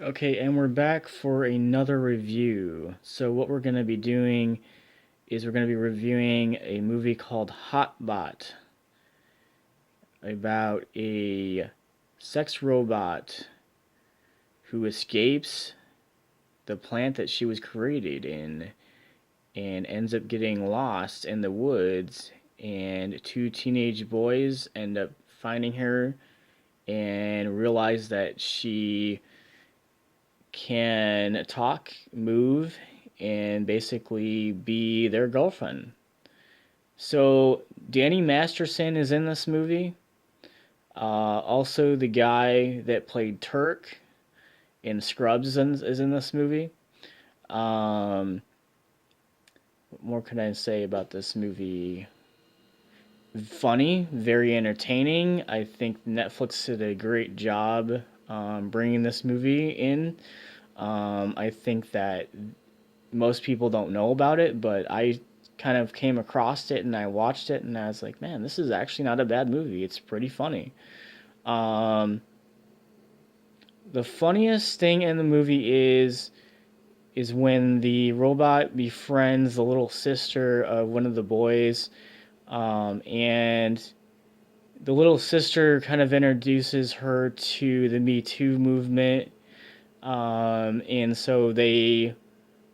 Okay, and we're back for another review. So what we're going to be doing is we're going to be reviewing a movie called Hotbot about a sex robot who escapes the plant that she was created in and ends up getting lost in the woods, and two teenage boys end up finding her and realize that she can talk, move, and basically be their girlfriend. So Danny Masterson is in this movie. Also, the guy that played Turk in Scrubs is in this movie. Um, what more can I say about this movie? Funny, very entertaining. I think Netflix did a great job bringing this movie in. I think that most people don't know about it, but I kind of came across it and I watched it and I was like, man, this is actually not a bad movie. It's pretty funny. Um, the funniest thing in the movie is when the robot befriends the little sister of one of the boys, and the little sister kind of introduces her to the Me Too movement, and so they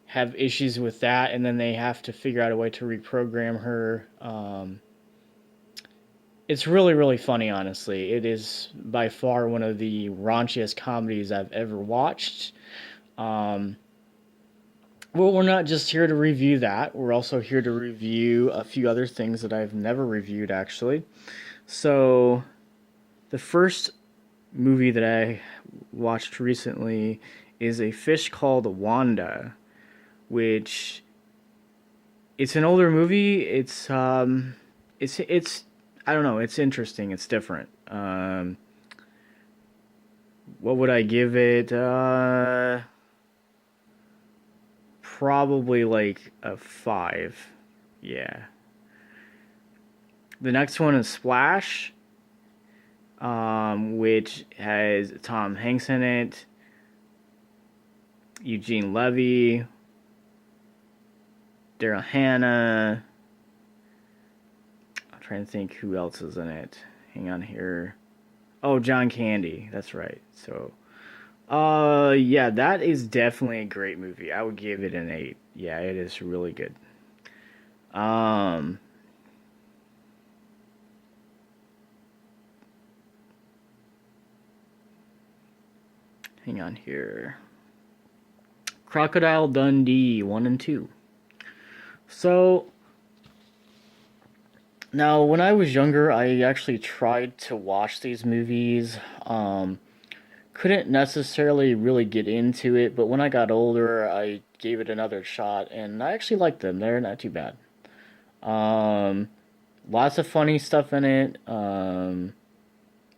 have issues with that, and then they have to figure out a way to reprogram her. It's really, really funny, honestly. It is by far one of the raunchiest comedies I've ever watched. Um, well, we're not just here to review that, we're also here to review a few other things that I've never reviewed, actually. So, the first movie that I watched recently is A Fish Called Wanda, which it's an older movie. It's I don't know. It's interesting. It's different. What would I give it? Probably like a 5. Yeah. The next one is Splash, which has Tom Hanks in it, Eugene Levy, Daryl Hannah. I'm trying to think who else is in it. Hang on here. Oh, John Candy. That's right. So, yeah, that is definitely a great movie. I would give it an 8. Yeah, it is really good. Um, Hang on here. Crocodile Dundee 1 and 2. So, now when I was younger, I actually tried to watch these movies. Couldn't necessarily really get into it, but when I got older, I gave it another shot, and I actually liked them. They're not too bad. Um, Lots of funny stuff in it.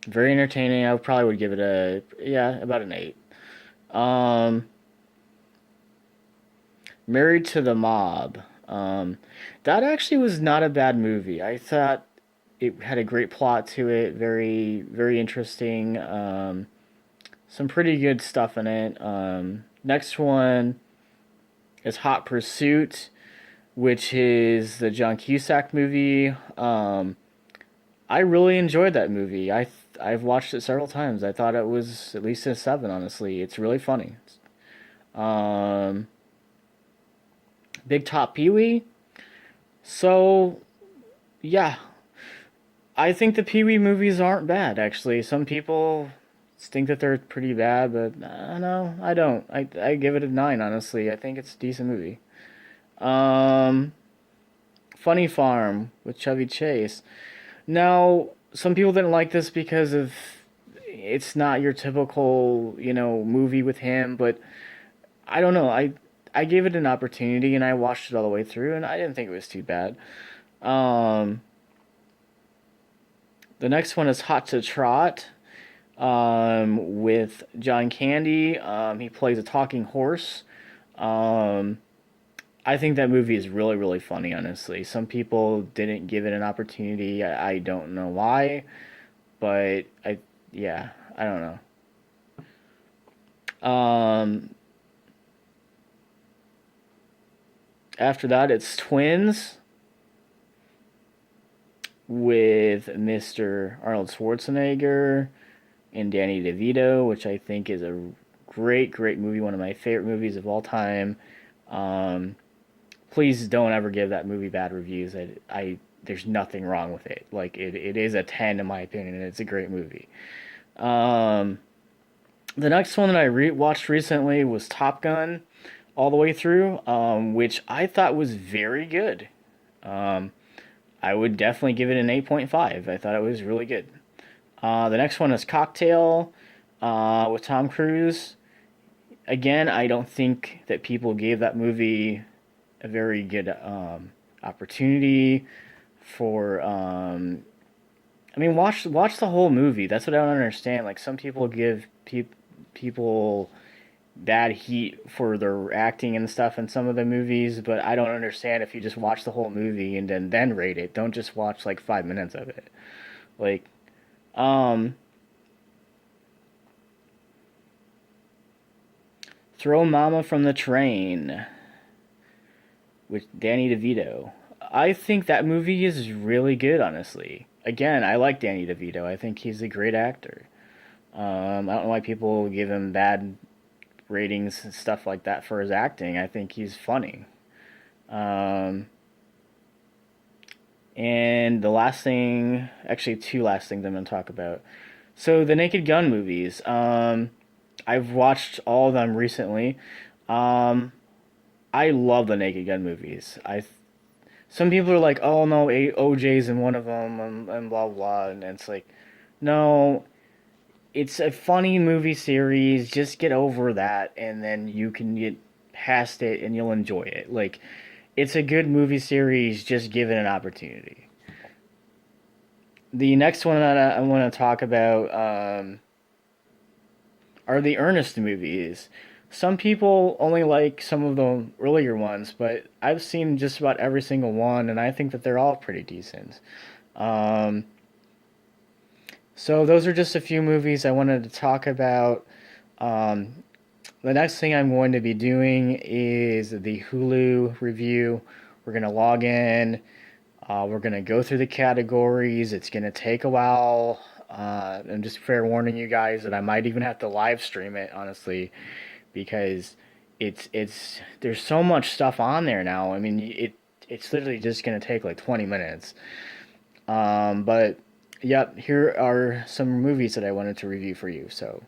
Very entertaining. I probably would give it a, yeah, about an 8. Um, Married to the Mob. That actually was not a bad movie. I thought it had a great plot to it. Very, very interesting. Some pretty good stuff in it. Next one is Hot Pursuit, which is the John Cusack movie. I really enjoyed that movie. I've watched it several times. I thought it was at least a 7. Honestly, it's really funny. Um, Big Top Pee Wee. So yeah, I think the Pee Wee movies aren't bad. Actually, some people think that they're pretty bad, but no, I don't. I give it a 9. Honestly, I think it's a decent movie. Um, Funny Farm with Chevy Chase. Now, some people didn't like this because of it's not your typical, movie with him, but I don't know. I gave it an opportunity and I watched it all the way through and I didn't think it was too bad. Um, the next one is Hot to Trot, with John Candy. He plays a talking horse. Um, I think that movie is really, really funny, honestly. Some people didn't give it an opportunity. I don't know why, but yeah, I don't know. Um, After that, it's Twins with Mr. Arnold Schwarzenegger and Danny DeVito, which I think is a great, great movie. One of my favorite movies of all time. Um, please don't ever give that movie bad reviews. There's nothing wrong with it. Like it is a 10 in my opinion, and it's a great movie. Um, the next one that I watched recently was Top Gun, all the way through, which I thought was very good. Um, I would definitely give it an 8.5. I thought it was really good. The next one is Cocktail, with Tom Cruise. Again, I don't think that people gave that movie a very good opportunity for. I mean, watch the whole movie. That's what I don't understand. Like some people give people bad heat for their acting and stuff in some of the movies, but I don't understand if you just watch the whole movie and then rate it. Don't just watch like 5 minutes of it. Like, um, Throw Mama from the Train with Danny DeVito. I think that movie is really good, honestly. Again, I like Danny DeVito. I think he's a great actor. I don't know why people give him bad ratings and stuff like that for his acting. I think he's funny. Um, and the last thing, actually, two last things I'm going to talk about. So, the Naked Gun movies. I've watched all of them recently. Um, I love the Naked Gun movies. Some people are like, "Oh no, OJ's in one of them," and blah blah, and it's like, no, it's a funny movie series. Just get over that, and then you can get past it, and you'll enjoy it. Like, it's a good movie series. Just give it an opportunity. The next one that I want to talk about are the Ernest movies. Some people only like some of the earlier ones, but I've seen just about every single one, and I think that they're all pretty decent. Um, so those are just a few movies I wanted to talk about. Um, the next thing I'm going to be doing is the Hulu review. We're going to log in. We're going to go through the categories. It's going to take a while. I'm just fair warning you guys that I might even have to live stream it, honestly, because it's there's so much stuff on there now. I mean, it's literally just going to take like 20 minutes. But yep, here are some movies that I wanted to review for you. So